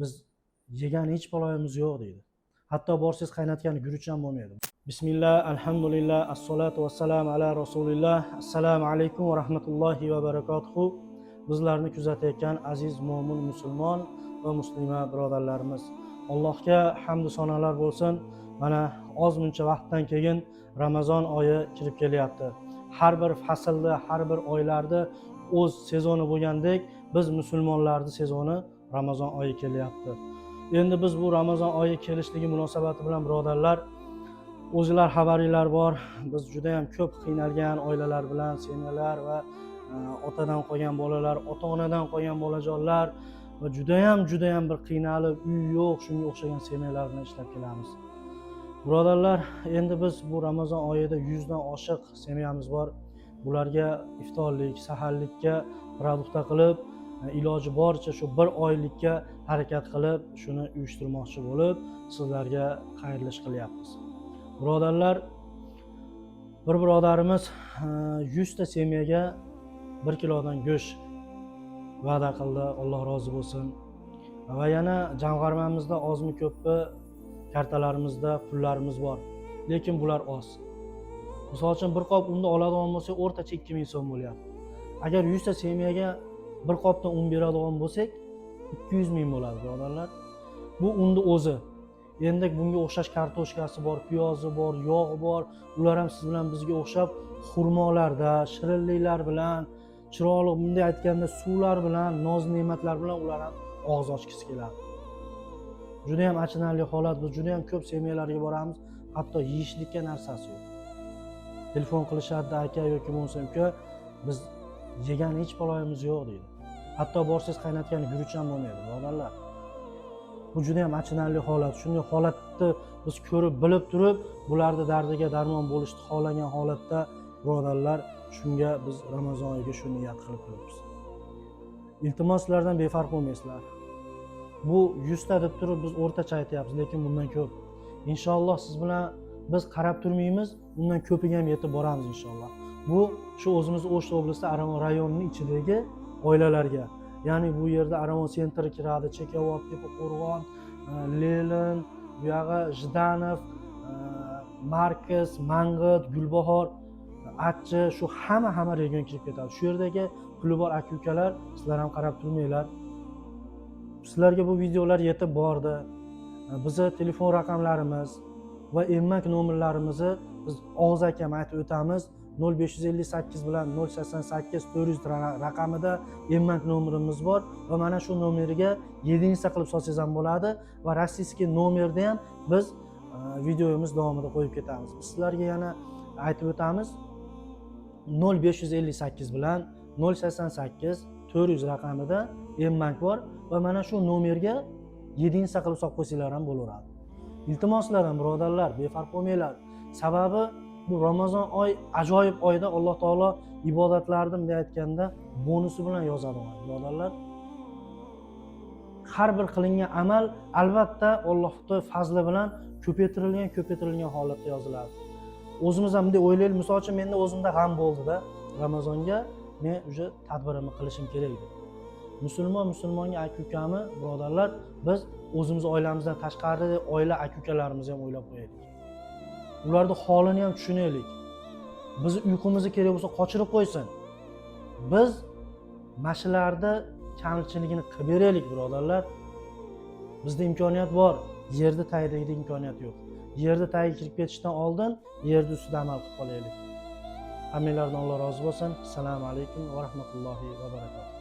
Biz yegan hech baloyimiz yo'q deydi. Hatto borsangiz qaynatgan guruch ham bo'lmaydi. Bismillah, alhamdulillah, assolatu vassalam ala rasulillah. Assalomu alaykum va rahmatullohi va barakatuhu. Bizlarni kuzatayotgan aziz mo'min musulmon va muslima birodarlarimiz, Allohga hamd va sanolar bo'lsin. Mana ozmuncha vaqtdan keyin Ramazon oyi kirib kelyapti. Har bir faslda, har bir oylarda o'z sezoni bo'lgandek, biz musulmonlarning sezoni Ramazon oyi kelyapti. Endi biz bu Ramazon oyi kelishligi munosabati bilan birodarlar, o'zingizlar xabaringlar bor. Biz juda ham ko'p qiynalgan oilalar bilan, semiyalar va otadan qolgan bolalar, ota-onadan qolgan bolajonlar va juda ham bir qiynalib, uy yo'q, shunga o'xshagan semiyalar bilan ishlab kelamiz. Birodarlar, endi biz bu Ramazon oyida 100 dan oshiq semiyamiz bor. Bularga iftorlik, saharlikka produktlar qilib, iloji boricha shu bir oylikka harakat qilib, shuni uyushtirmoqchi bo'lib, sizlarga xayrli ish qilyapmiz. Birodarlar, bir birodarimiz 100 ta semiyaga 1 kilodan go'sht va'da qildi. Alloh rozi bo'lsin. Va yana jamg'armamizda ozmi ko'pmi kartalarimizda pullarimiz bor, lekin bular oz. Misol uchun bir qop unni oladigan bo'lsak, o'rtacha 2000 so'm bo'lyapti. Agar 100 ta semiyaga bir qopdan un beradigan bo'lsak, 200 ming bo'ladi, birodarlar. Bu unni o'zi. Endi bunga o'xshash kartoshkasi bor, piyozi bor, yog'i bor. Ular ham siz bilan bizga o'xshab xurmolarda, shirinliklar bilan, chiroyli, bunday aytganda suvlar bilan, noz-ne'matlar bilan ular ham og'iz ochgisi keladi. Juda ham achinarli holat. Biz juda ham ko'p semiyalarga boramiz, hatto yeyishlikka narsasi yo'q. Telefon qilishadi, aka yoki bo'lmasa uka, biz yegan hech baloyimiz yo'q deydi. Hatto borsangiz qaynatgan guruch ham bo'lmaydi, birodarlar. Bu juda ham achinarli holat. Shunday holatni biz ko'rib, bilib turib, bularning dardiga darmon bo'lishni xohlagan holatda, birodarlar, shunga biz Ramazon oyiga shu niyat qilib turibmiz. Iltimos sizlardan befarq bo'lmaysizlar. Bu 100 ta deb turib biz o'rtacha aytyapmiz, lekin bundan ko'p. Inshaalloh siz bilan biz qarab turmaymiz, undan ko'piga ham yetib boramiz inshaalloh. Bu shu o'zimiz O'sh oblasti Aravon rayonining ichidagi oilalarga, ya'ni bu yerda Aravon sentri kiradi, Chekavod, Tepaqo'rg'on, Lenin, bu yog'i Jdanov, Markaz, Mang'it, Gulbahor, Achchi, shu hamma region kirib ketadi. Shu yerdagi puli bor aka-ukalar, sizlar ham qarab turmanglar. Sizlarga bu videolar yetib bordi. Bizning telefon raqamlarimiz va emmak nomerlarimizni biz og'iz akam aytib o'tamiz. 0558 bilan 088 400 raqamida emmak nomerimiz bor va mana shu nomeriga 7 qilib solsangiz ham bo'ladi va rossiyskiy nomerda ham biz videomiz davomida qo'yib ketamiz. Biz sizlarga yana aytib o'tamiz. 0558 bilan 088 400 raqamida emmak bor va mana shu nomerga 7 qilib solib qo'ysanglar ham bo'laveradi. Iltimoslar, birodarlar, befarq bo'lmanglar. Sababi bu Ramazon oy ajoyib oyda Alloh taolo ibodatlarni bunday aytganda bonusi bilan yozadi, birodarlar. Har bir qilingan amal albatta Allohning fazli bilan ko'paytirilgan holatda yoziladi. O'zimiz ham bunday o'ylaylik. Misol uchun menda o'zimda g'am bo'ldi-da, Ramazonga men o'sha tadbirimni qilishim kerak edi. Musulmonga aka-ukami, birodarlar, biz o'zimiz oilamizdan tashqari oila aka-ukalarimizni ham o'ylab qo'yaylik. Ularning holini ham tushunaylik. Biz uyqumizni kerak bo'lsa qochirib qo'ysin. Biz mashalarda kamchiligini qilib beraylik, birodarlar. Bizda imkoniyat bor, yerda tagidagi imkoniyat yo'q. Yerda tagiga kirib ketishdan oldin yerda ustida amal qilib qolaylik. Hammanglardan Alloh rozi bo'lsin. Assalomu alaykum va rahmatullohi va barakatuh.